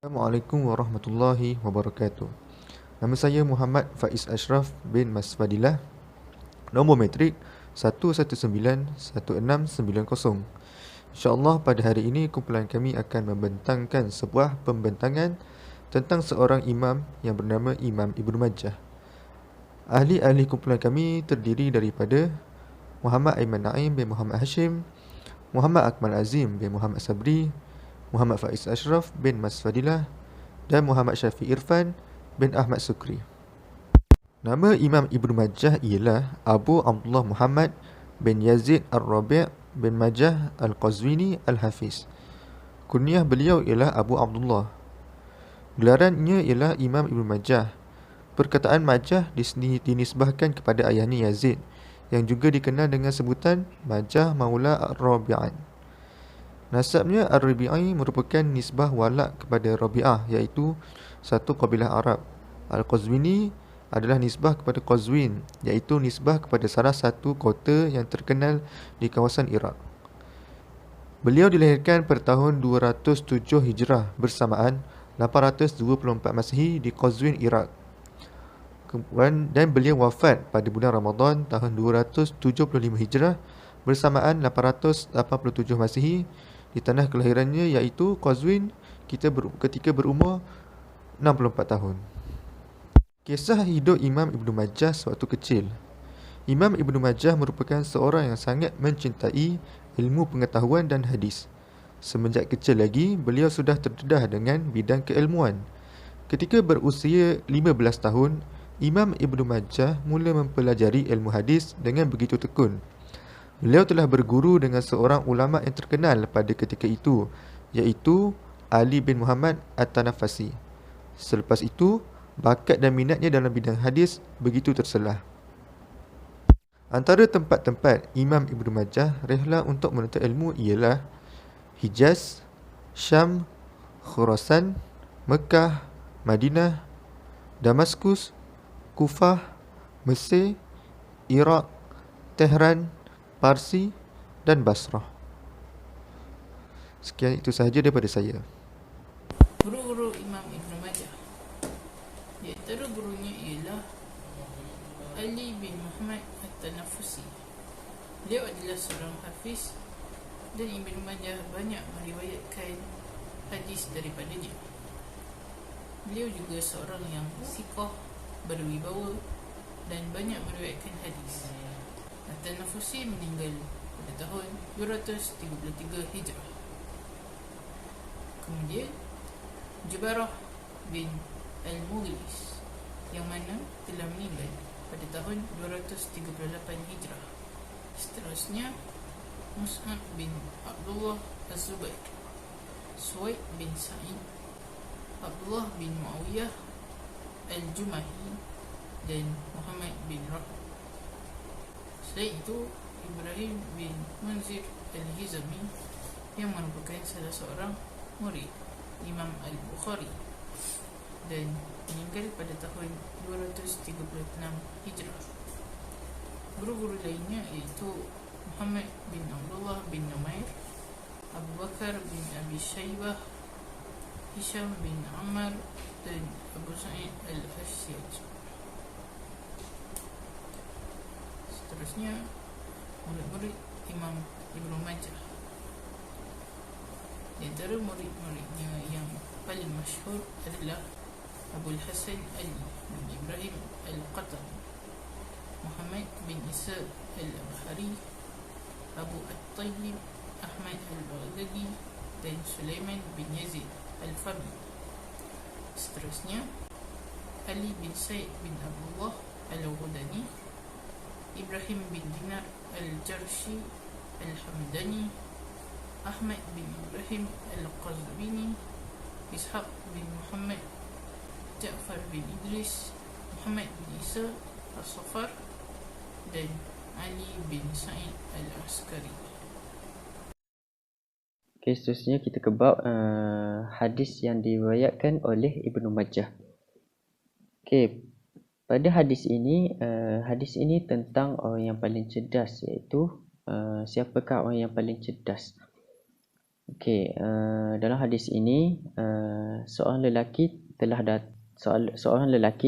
Assalamualaikum warahmatullahi wabarakatuh. Nama saya Muhammad Faiz Ashraf bin Mas Fadilah. Nombor metrik 1191690. InsyaAllah pada hari ini kumpulan kami akan membentangkan sebuah pembentangan tentang seorang imam yang bernama Imam Ibnu Majah. Ahli-ahli kumpulan kami terdiri daripada Muhammad Aiman Naim bin Muhammad Hashim, Muhammad Akmal Azim bin Muhammad Sabri, Muhammad Faiz Ashraf bin Mas Fadilah dan Muhammad Syafiq Irfan bin Ahmad Sukri. Nama Imam Ibnu Majah ialah Abu Abdullah Muhammad bin Yazid Ar-Rabi' bin Majah Al-Qazwini Al-Hafiz. Kunyah beliau ialah Abu Abdullah. Gelarannya ialah Imam Ibnu Majah. Perkataan Majah dinisbahkan kepada ayahnya Yazid, yang juga dikenal dengan sebutan Majah Maula Ar-Rabi'an. Nasabnya Ar-Rabi'i merupakan nisbah walak kepada Rabi'ah, iaitu satu kabilah Arab. Al-Qazwini adalah nisbah kepada Qazwin, iaitu nisbah kepada salah satu kota yang terkenal di kawasan Iraq. Beliau dilahirkan pada tahun 207 Hijrah bersamaan 824 Masihi di Qazwin, Iraq. Dan beliau wafat pada bulan Ramadan tahun 275 Hijrah bersamaan 887 Masihi di tanah kelahirannya, iaitu Qazwin, ketika berumur 64 tahun. Kisah hidup Imam Ibnu Majah sewaktu kecil. Imam Ibnu Majah merupakan seorang yang sangat mencintai ilmu pengetahuan dan hadis. Semenjak kecil lagi, beliau sudah terdedah dengan bidang keilmuan. Ketika berusia 15 tahun, Imam Ibnu Majah mula mempelajari ilmu hadis dengan begitu tekun. Beliau telah berguru dengan seorang ulama yang terkenal pada ketika itu, iaitu Ali bin Muhammad At-Tanafasi. Selepas itu, bakat dan minatnya dalam bidang hadis begitu terselah. Antara tempat-tempat Imam Ibnu Majah rehla untuk menuntut ilmu ialah Hijaz, Syam, Khurasan, Mekah, Madinah, Damaskus, Kufah, Mesir, Iraq, Tehran, Parsi dan Basrah. Sekian itu sahaja daripada saya. Guru-guru Imam Ibn Majah. Di antara gurunya ialah Ali bin Muhammad At-Tanafusi. Beliau adalah seorang hafiz dan Ibn Majah banyak meriwayatkan hadis daripadanya. Beliau juga seorang yang siqah, berwibawa dan banyak meriwayatkan hadis. At-Tanafusi meninggal pada tahun 233 Hijrah. Kemudian Jubarah bin Al-Mughlis, yang mana telah meninggal pada tahun 238 Hijrah. Seterusnya Mus'ab bin Abdullah Az-Zubair, Suwaid bin Sa'id, Abdullah bin Muawiyah Al-Jumahi dan Muhammad bin Rahab. Selain itu, Ibrahim bin Munzir Al-Hizami, yang merupakan salah seorang murid Imam Al-Bukhari dan meninggal pada tahun 236 Hijrah. Guru-guru lainnya iaitu Muhammad bin Abdullah bin Numair, Abu Bakar bin Abi Shaybah, Hisham bin Ammar dan Abu Sa'id Al-Ashsaj. Seterusnya murid-murid Imam Ibnu Majah. Di antara murid-muridnya yang paling masyhur adalah Abu Hasan Ali bin Ibrahim Al-Qatani, Muhammad bin Isa Al-Abhari, Abu At-Tayyib Ahmad Al-Baghdadi dan Sulaiman bin Yazid Al-Fami. Seterusnya Ali bin Said bin Abdullah Al-Ghudani, Ibrahim bin Dinar Al-Jarshi Al-Hamdani, Ahmad bin Ibrahim Al-Qazwini, Ishaq bin Muhammad, Ja'far bin Idris, Muhammad bin Isa As-Safar dan Ali bin Sa'id Al-Askari. Okay, seterusnya kita ke bab hadis yang diriwayatkan oleh Ibnu Majah. Okay, pada hadis ini tentang orang yang paling cerdas, iaitu siapakah orang yang paling cerdas. Okey, dalam hadis ini seorang lelaki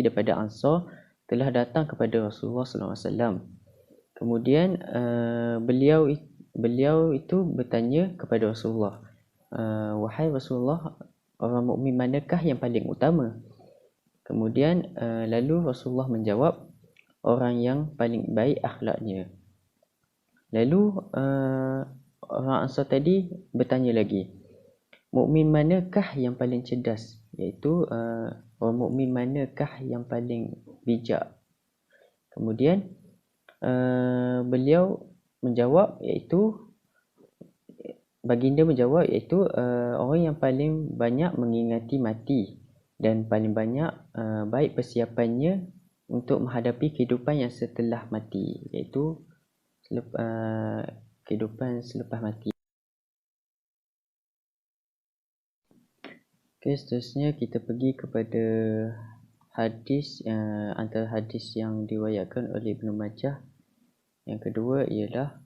daripada Ansar telah datang kepada Rasulullah sallallahu alaihi wasallam. Kemudian beliau itu bertanya kepada Rasulullah, wahai Rasulullah, orang mukmin manakah yang paling utama? Kemudian lalu Rasulullah menjawab, orang yang paling baik akhlaknya. Lalu orang Ansar tadi bertanya lagi, mukmin manakah yang paling cerdas? Iaitu orang mukmin manakah yang paling bijak? Kemudian beliau menjawab, baginda menjawab, iaitu orang yang paling banyak mengingati mati dan paling banyak baik persiapannya untuk menghadapi kehidupan yang setelah mati, iaitu kehidupan selepas mati. Okey, seterusnya kita pergi kepada hadis, antara hadis yang diriwayatkan oleh Ibnu Majah. Yang kedua ialah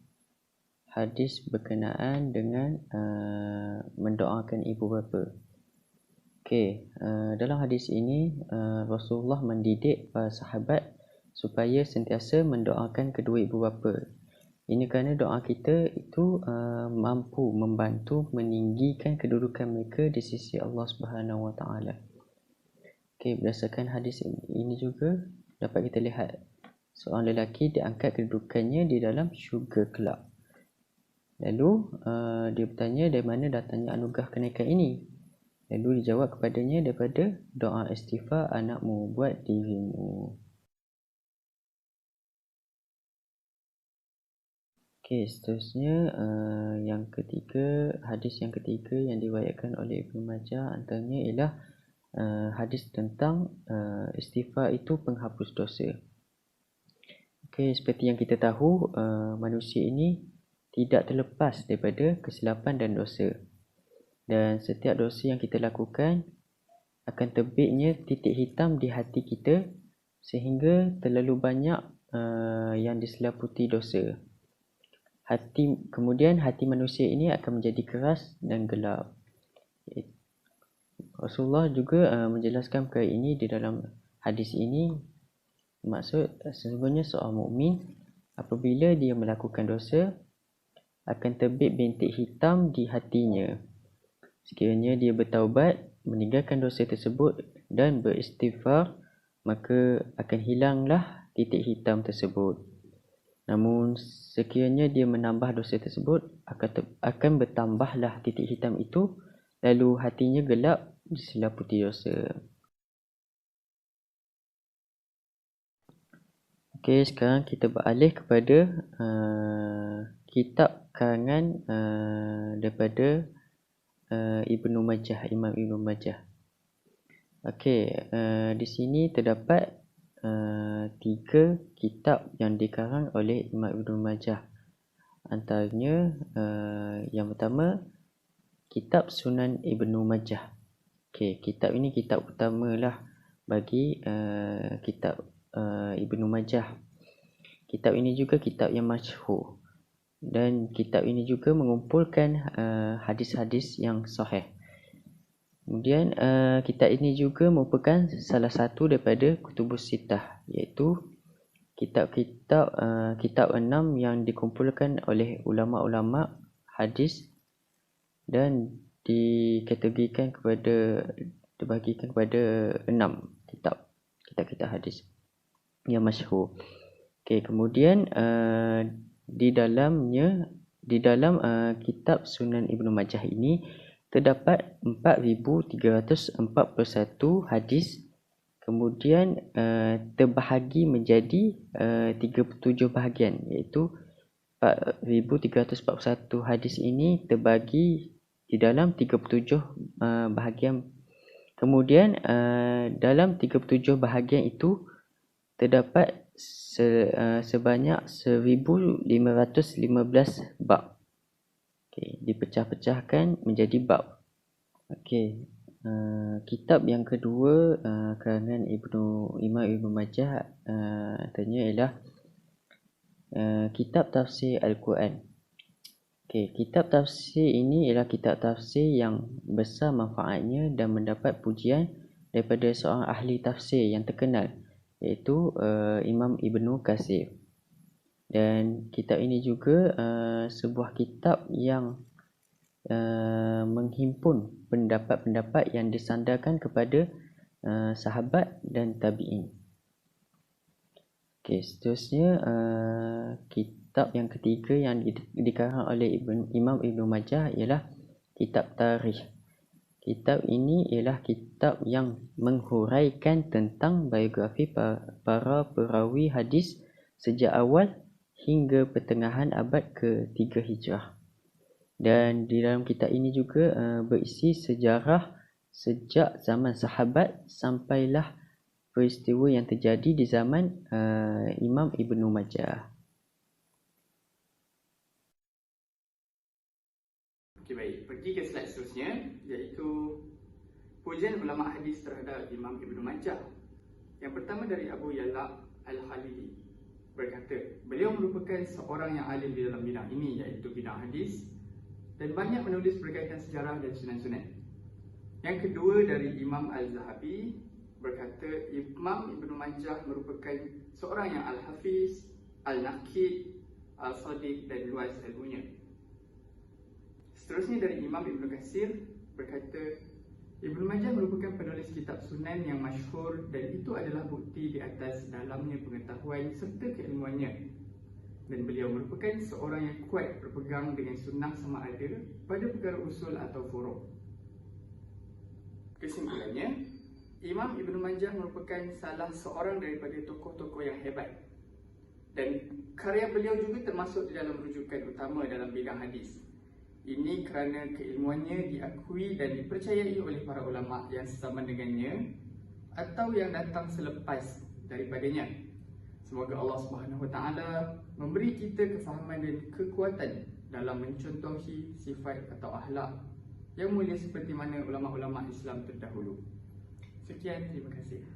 hadis berkenaan dengan mendoakan ibu bapa. Okey, dalam hadis ini Rasulullah mendidik para sahabat supaya sentiasa mendoakan kedua ibu bapa. Ini kerana doa kita itu mampu membantu meninggikan kedudukan mereka di sisi Allah Subhanahu Wa Taala. Okey, berdasarkan hadis ini juga dapat kita lihat seorang lelaki diangkat kedudukannya di dalam syurga kelak. Lalu dia bertanya, dari mana datangnya anugerah kenaikan ini? Lalu dijawab kepadanya, daripada doa istighfar anakmu buat dirimu. Okey, seterusnya hadis yang ketiga yang diriwayatkan oleh Ibnu Majah antaranya ialah hadis tentang istighfar itu penghapus dosa. Okey, seperti yang kita tahu, manusia ini tidak terlepas daripada kesilapan dan dosa. Dan setiap dosa yang kita lakukan akan terbitnya titik hitam di hati kita sehingga terlalu banyak yang diselaputi dosa. Kemudian hati manusia ini akan menjadi keras dan gelap. Rasulullah juga menjelaskan perkara ini di dalam hadis ini. Maksud, sesungguhnya seorang mukmin apabila dia melakukan dosa akan terbit bintik hitam di hatinya. Sekiranya dia bertaubat, meninggalkan dosa tersebut dan beristighfar, maka akan hilanglah titik hitam tersebut. Namun sekiranya dia menambah dosa tersebut, akan bertambahlah titik hitam itu, lalu hatinya gelap diselaputi dosa. Okey, sekarang kita beralih kepada kitab karangan daripada Ibnu Majah, Imam Ibnu Majah. Okey, di sini terdapat 3 kitab yang dikarang oleh Imam Ibnu Majah. Antaranya yang pertama, kitab Sunan Ibnu Majah. Okey, kitab ini kitab utamalah bagi kitab Ibnu Majah. Kitab ini juga kitab yang masyhur, dan kitab ini juga mengumpulkan hadis-hadis yang sahih. Kemudian kitab ini juga merupakan salah satu daripada Kutubus Sittah, iaitu kitab 6 yang dikumpulkan oleh ulama-ulama hadis dan dibagikan kepada 6 kitab hadis yang masyhur. Okey, kemudian di dalam kitab Sunan Ibnu Majah ini terdapat 4,341 hadis, kemudian terbahagi menjadi 37 bahagian, iaitu 4,341 hadis ini terbagi di dalam 37 bahagian. Kemudian dalam 37 bahagian itu terdapat sebanyak 1,515 bab. Okey, dipecah-pecahkan menjadi bab. Okey, kitab yang kedua karangan Imam Ibnu Majah antaranya ialah kitab tafsir Al-Quran. Okey, kitab tafsir ini ialah kitab tafsir yang besar manfaatnya dan mendapat pujian daripada seorang ahli tafsir yang terkenal, iaitu Imam Ibnu Katsir. Dan kitab ini juga sebuah kitab yang menghimpun pendapat-pendapat yang disandarkan kepada sahabat dan tabi'in. Okey, seterusnya kitab yang ketiga yang dikarang oleh Imam Ibnu Majah ialah kitab tarikh. Kitab ini ialah kitab yang menghuraikan tentang biografi para perawi hadis sejak awal hingga pertengahan abad ke-3 Hijrah. Dan di dalam kitab ini juga berisi sejarah sejak zaman sahabat sampailah peristiwa yang terjadi di zaman Imam Ibnu Majah. Okey, baik. Pergi ke slide seterusnya, iaitu pujian ulama hadis terhadap Imam Ibnu Majah. Yang pertama dari Abu Ya'la Al-Khalili berkata, beliau merupakan seorang yang alim di dalam bidang ini, iaitu bidang hadis, dan banyak menulis berkaitan sejarah dan sunan-sunan. Yang kedua dari Imam Al-Zahabi berkata, Imam Ibnu Majah merupakan seorang yang Al-Hafiz, Al-Naqid, Al-Sadiq dan luas ilmunya. Seterusnya dari Imam Ibnu Katsir berkata, Ibnu Majah merupakan penulis kitab sunan yang masyhur dan itu adalah bukti di atas dalamnya pengetahuan serta keilmuannya. Dan beliau merupakan seorang yang kuat berpegang dengan sunnah sama ada pada perkara usul atau furu'. Kesimpulannya, Imam Ibnu Majah merupakan salah seorang daripada tokoh-tokoh yang hebat. Dan karya beliau juga termasuk di dalam rujukan utama dalam bidang hadis. Ini kerana keilmuannya diakui dan dipercayai oleh para ulama yang sesama dengannya atau yang datang selepas daripadanya. Semoga Allah SWT memberi kita kefahaman dan kekuatan dalam mencontohi sifat atau akhlak yang mulia seperti mana ulama-ulama Islam terdahulu. Sekian, terima kasih.